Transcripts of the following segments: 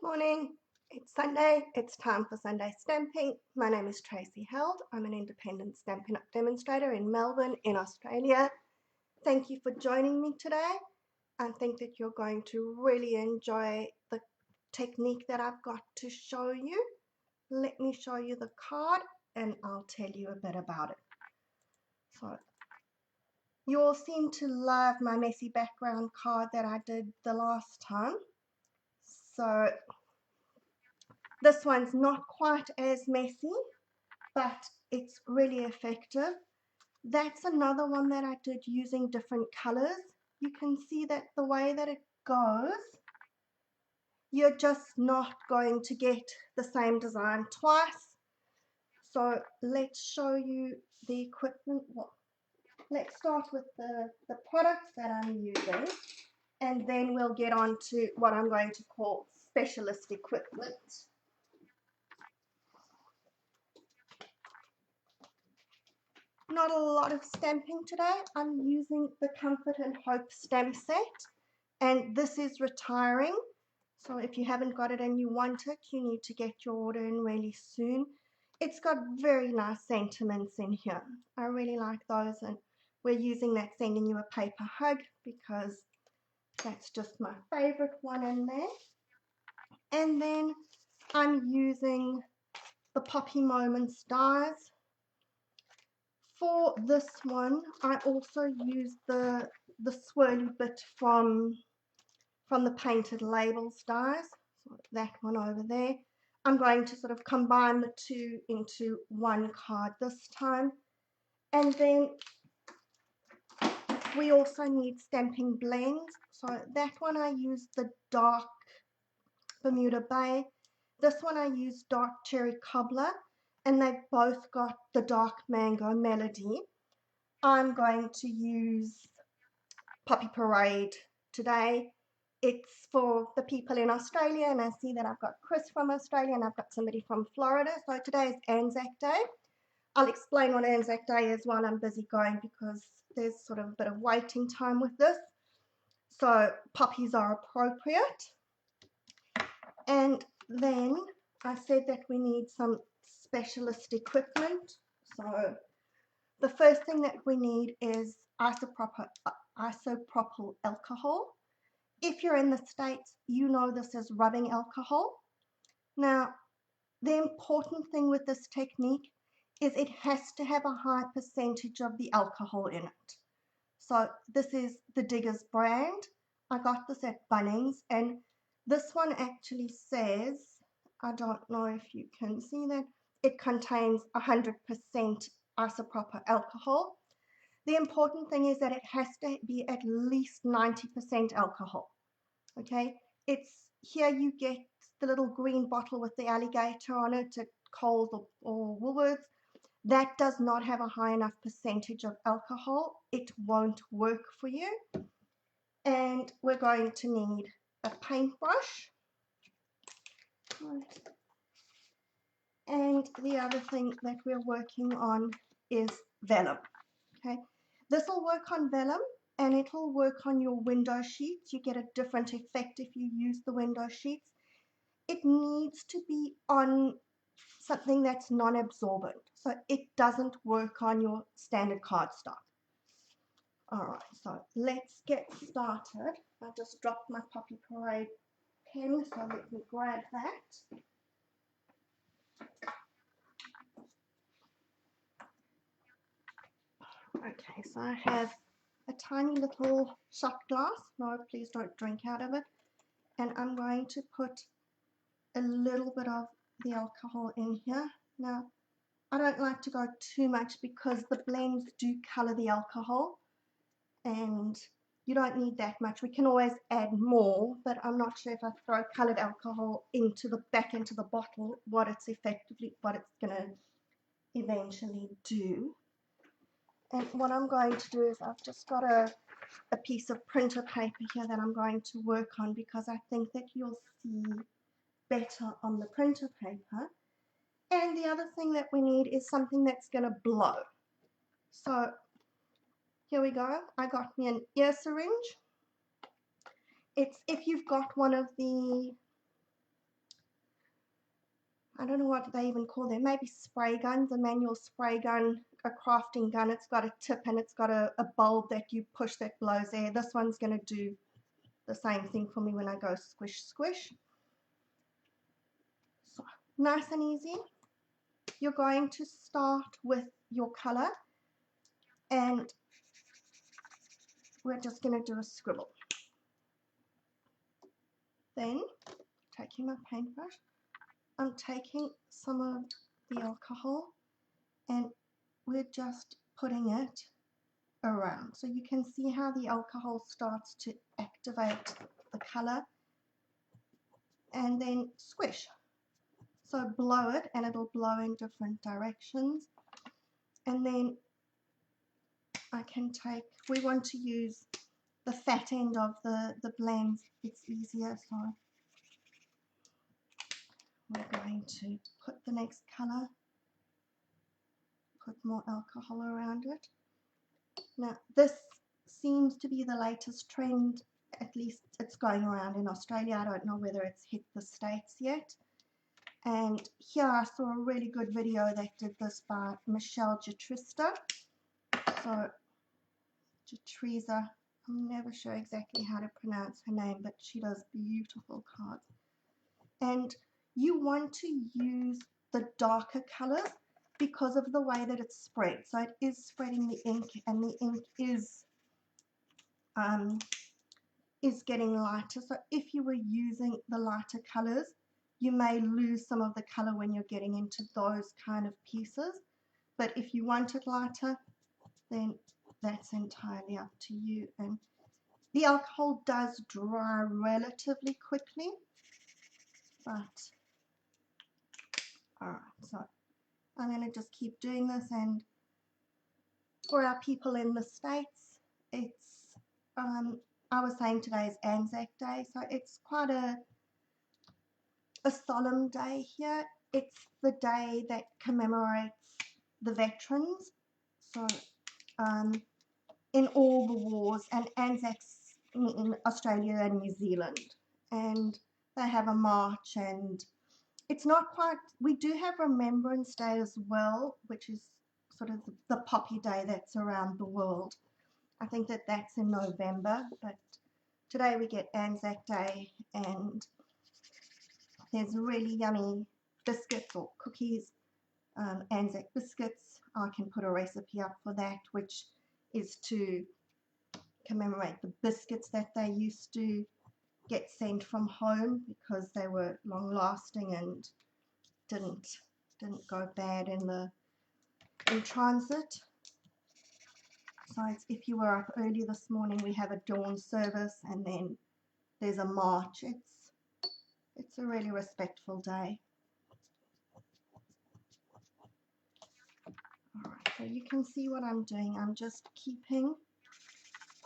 Morning, it's Sunday, it's time for Sunday stamping. My name is Tracy Held. I'm an independent Stampin' Up! Demonstrator in Melbourne in Australia. Thank you for joining me today. I think that you're going to really enjoy the technique that I've got to show you. Let me show you the card and I'll tell you a bit about it. So, you all seem to love my messy background card that I did the last time. So this one's not quite as messy, but it's really effective. That's another one that I did using different colors. You can see that the way that it goes, you're just not going to get the same design twice. So let's show you the equipment. Well, let's start with the products that I'm using, and then we'll get on to what I'm going to call specialist equipment. Not a lot of stamping today. I'm using the Comfort and Hope stamp set, and this is retiring. So if you haven't got it and you want it, you need to get your order in really soon. It's got very nice sentiments in here. I really like those, and we're using that Sending You a Paper Hug because that's just my favorite one in there. And then I'm using the Poppy Moments dies. For this one, I also used the swirly bit from the Painted Labels dies. So that one over there. I'm going to sort of combine the two into one card this time. And then we also need stamping blends. So that one I used the dark Bermuda Bay. This one I used dark Cherry Cobbler. And they've both got the dark Mango Melody. I'm going to use Poppy Parade today. It's for the people in Australia, and I see that I've got Chris from Australia and I've got somebody from Florida. So today is Anzac Day. I'll explain what Anzac Day is while I'm busy going because there's sort of a bit of waiting time with this. So poppies are appropriate. And then I said that we need some specialist equipment. So the first thing that we need is isopropyl alcohol. If you're in the States, you know this is rubbing alcohol. Now, the important thing with this technique is it has to have a high percentage of the alcohol in it. So this is the Diggers brand. I got this at Bunnings, and this one actually says, I don't know if you can see that, it contains 100% isopropyl alcohol. The important thing is that it has to be at least 90% alcohol. Okay, it's here you get the little green bottle with the alligator on it at Coles or Woolworths. That does not have a high enough percentage of alcohol. It won't work for you. And we're going to need a paintbrush. And the other thing that we're working on is vellum. Okay, this will work on vellum and it'll work on your window sheets. You get a different effect if you use the window sheets. It needs to be on something that's non-absorbent, so it doesn't work on your standard cardstock. All right, so let's get started. I just dropped my Poppy Parade pen, so let me grab that. Okay, so I have a tiny little shot glass. No, please don't drink out of it. And I'm going to put a little bit of the alcohol in here. Now, I don't like to go too much because the blends do color the alcohol and you don't need that much. We can always add more, but I'm not sure if I throw colored alcohol back into the bottle, what it's going to eventually do. And what I'm going to do is I've just got a piece of printer paper here that I'm going to work on because I think that you'll see better on the printer paper. And the other thing that we need is something that's going to blow. So here we go. I got me an ear syringe. It's if you've got one of the I don't know what they even call them, maybe spray guns, a manual spray gun, a crafting gun. It's got a tip and it's got a bulb that you push that blows air. This one's going to do the same thing for me when I go squish, squish. So, nice and easy. You're going to start with your color and we're just going to do a scribble. Then, taking my paintbrush, I'm taking some of the alcohol and we're just putting it around. So you can see how the alcohol starts to activate the color and then squish. So blow it and it'll blow in different directions. And then I can take, we want to use the fat end of the blend. It's easier, so we're going to put the next color, put more alcohol around it. Now this seems to be the latest trend, at least it's going around in Australia. I don't know whether it's hit the States yet. And here I saw a really good video that did this by Michelle Jatrista. So Jatrisa, I'm never sure exactly how to pronounce her name, but she does beautiful cards. And you want to use the darker colors because of the way that it's spread. So it is spreading the ink and the ink is getting lighter. So if you were using the lighter colors, you may lose some of the color when you're getting into those kind of pieces. But if you want it lighter, then that's entirely up to you. And the alcohol does dry relatively quickly, but alright, so I'm going to just keep doing this. And for our people in the States, it's I was saying today is Anzac Day, so it's quite a solemn day here. It's the day that commemorates the veterans. So in all the wars, and Anzacs in Australia and New Zealand, and they have a march, and it's not quite, we do have Remembrance Day as well, which is sort of the poppy day that's around the world. I think that that's in November, but today we get Anzac Day, and there's really yummy biscuits or cookies, Anzac biscuits. I can put a recipe up for that, which is to commemorate the biscuits that they used to get sent from home because they were long lasting and didn't go bad in transit. Besides, if you were up early this morning, we have a dawn service and then there's a march. It's a really respectful day. Alright, so you can see what I'm doing. I'm just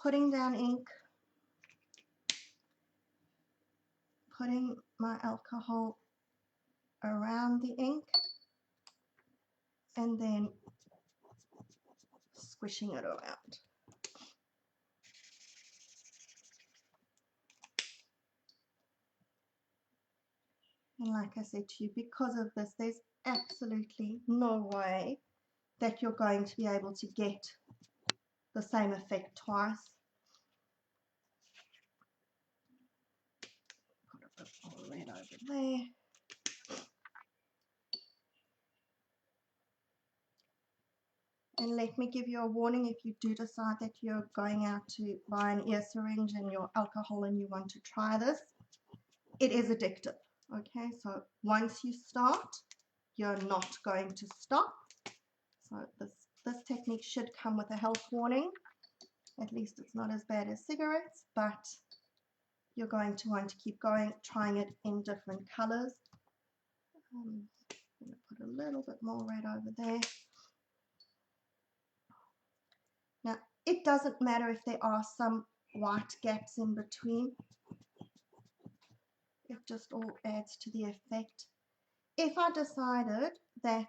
putting down ink, putting my alcohol around the ink, and then squishing it around. And like I said to you, because of this, there's absolutely no way that you're going to be able to get the same effect twice. Put a bit more red over there. And let me give you a warning, if you do decide that you're going out to buy an ear syringe and your alcohol and you want to try this, it is addictive. Okay, so once you start, you're not going to stop. So this technique should come with a health warning. At least it's not as bad as cigarettes, but you're going to want to keep going, trying it in different colors. I'm going to put a little bit more red over there. Now, it doesn't matter if there are some white gaps in between. It just all adds to the effect. If I decided that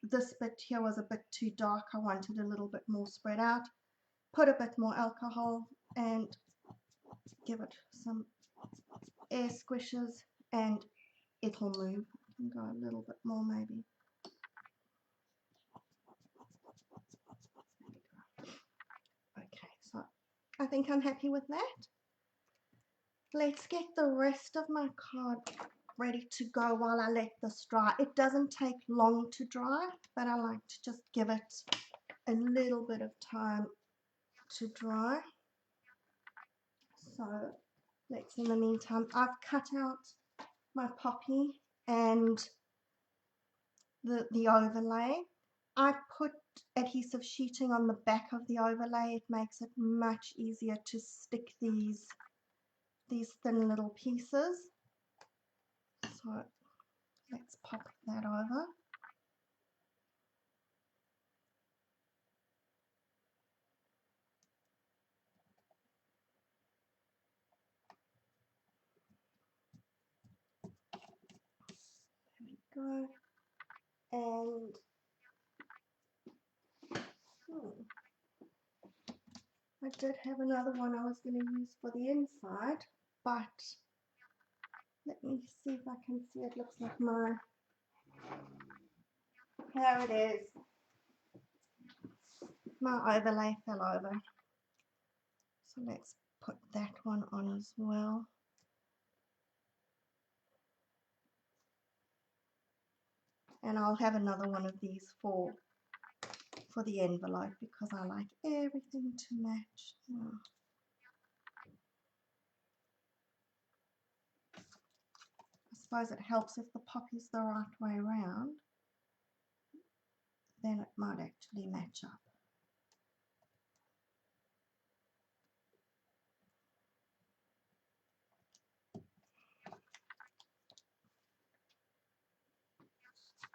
this bit here was a bit too dark, I wanted a little bit more spread out, put a bit more alcohol and give it some air squishes and it'll move. can go a little bit more maybe. Okay, so I think I'm happy with that. Let's get the rest of my card ready to go while I let this dry. It doesn't take long to dry, but I like to just give it a little bit of time to dry. So let's, in the meantime, I've cut out my poppy and the overlay. I put adhesive sheeting on the back of the overlay. It makes it much easier to stick these thin little pieces. So let's pop that over. There we go. And I did have another one I was going to use for the inside, but let me see if I can see. It looks like my, here it is. My overlay fell over. So let's put that one on as well. And I'll have another one of these for the envelope because I like everything to match. Oh. I suppose it helps if the poppy's the right way around, then it might actually match up.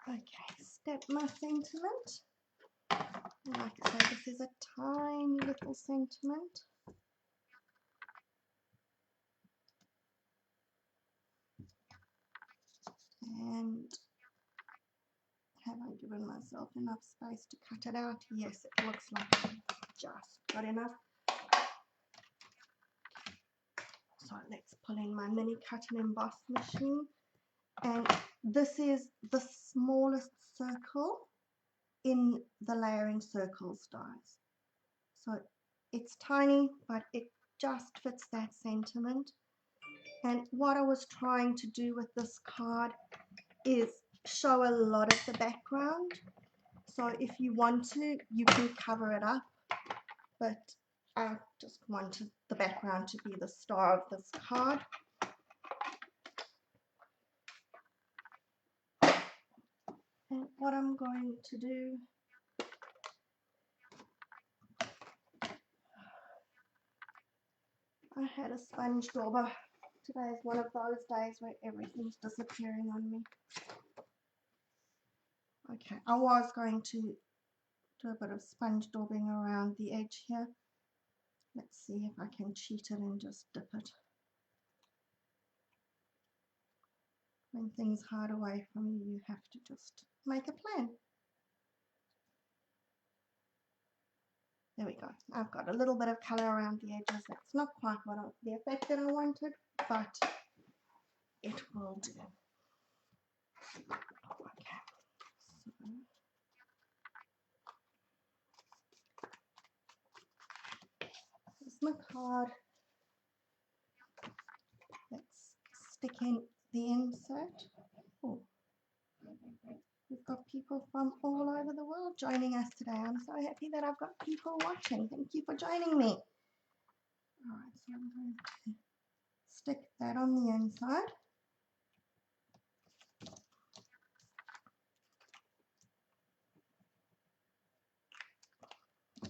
Okay, step my sentiment. Like I say, this is a tiny little sentiment. And have I given myself enough space to cut it out? Yes, it looks like I've just got enough. So let's pull in my mini cut and emboss machine. And this is the smallest circle in the layering circles dies. So it's tiny, but it just fits that sentiment. And what I was trying to do with this card is show a lot of the background. So if you want to, you can cover it up, but I just wanted the background to be the star of this card. And what I'm going to do, I had a sponge dauber. Today is one of those days where everything's disappearing on me. Okay, I was going to do a bit of sponge daubing around the edge here. Let's see if I can cheat it and just dip it. When things hide away from you, you have to just make a plan. There we go. I've got a little bit of colour around the edges. That's not quite the effect that I wanted, but it will do. Okay. So here's my card. Let's stick in the insert. Oh. We've got people from all over the world joining us today. I'm so happy that I've got people watching. Thank you for joining me. Alright, so I'm going to stick that on the inside.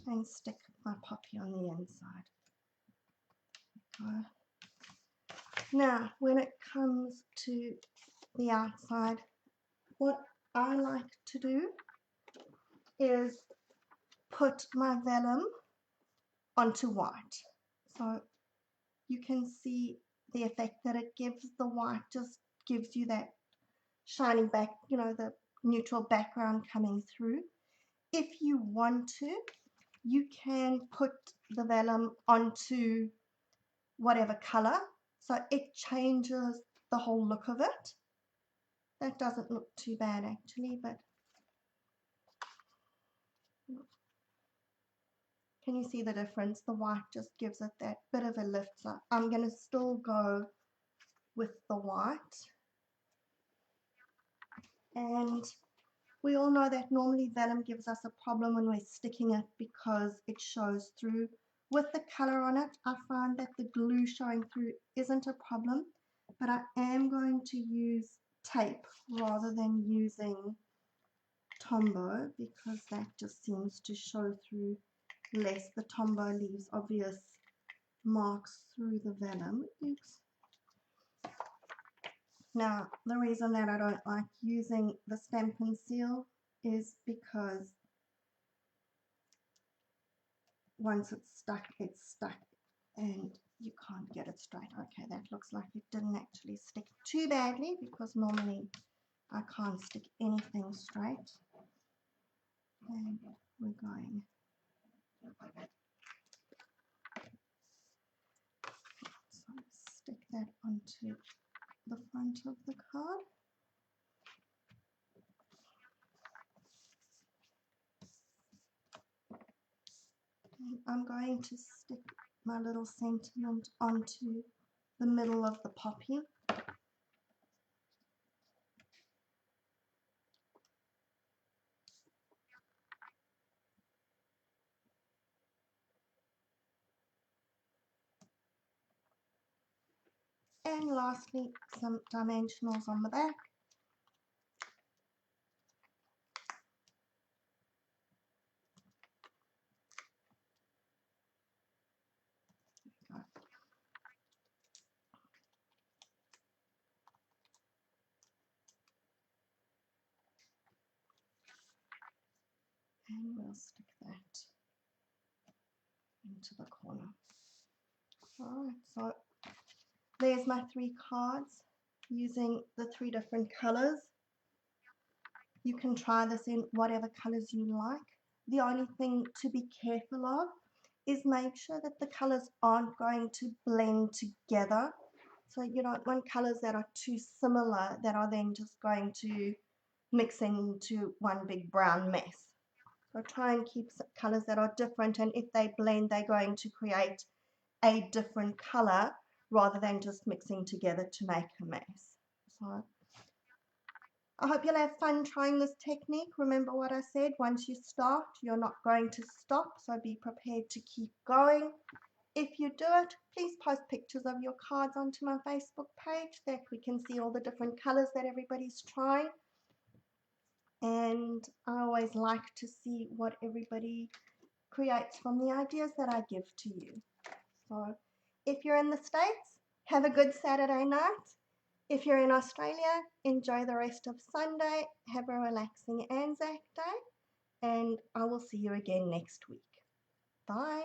And stick my poppy on the inside. Now, when it comes to the outside, what I like to do is put my vellum onto white. So you can see the effect that it gives. The white just gives you that shining back, you know, the neutral background coming through. If you want to, you can put the vellum onto whatever color, so it changes the whole look of it. That doesn't look too bad actually, but can you see the difference? The white just gives it that bit of a lift. So I'm going to still go with the white. And we all know that normally vellum gives us a problem when we're sticking it because it shows through. With the color on it, I find that the glue showing through isn't a problem, but I am going to use tape rather than using Tombow because that just seems to show through less. The Tombow leaves obvious marks through the vellum. Oops. Now, the reason that I don't like using the Stampin' Seal is because once it's stuck and you can't get it straight. Okay, that looks like it didn't actually stick too badly because normally I can't stick anything straight. And we're going so stick that onto the front of the card. And I'm going to stick my little sentiment onto the middle of the poppy. And lastly, some dimensionals on the back. And we'll stick that into the corner. Alright, so there's my 3 cards using the 3 different colors. You can try this in whatever colors you like. The only thing to be careful of is make sure that the colors aren't going to blend together. So you don't want colors that are too similar that are then just going to mix into one big brown mess. So try and keep colors that are different, and if they blend, they're going to create a different color rather than just mixing together to make a mess. So I hope you'll have fun trying this technique. Remember what I said, once you start, you're not going to stop, so be prepared to keep going. If you do it, please post pictures of your cards onto my Facebook page that we can see all the different colors that everybody's trying. And I always like to see what everybody creates from the ideas that I give to you. So if you're in the States, have a good Saturday night. If you're in Australia, enjoy the rest of Sunday, have a relaxing Anzac Day, and I will see you again next week. Bye.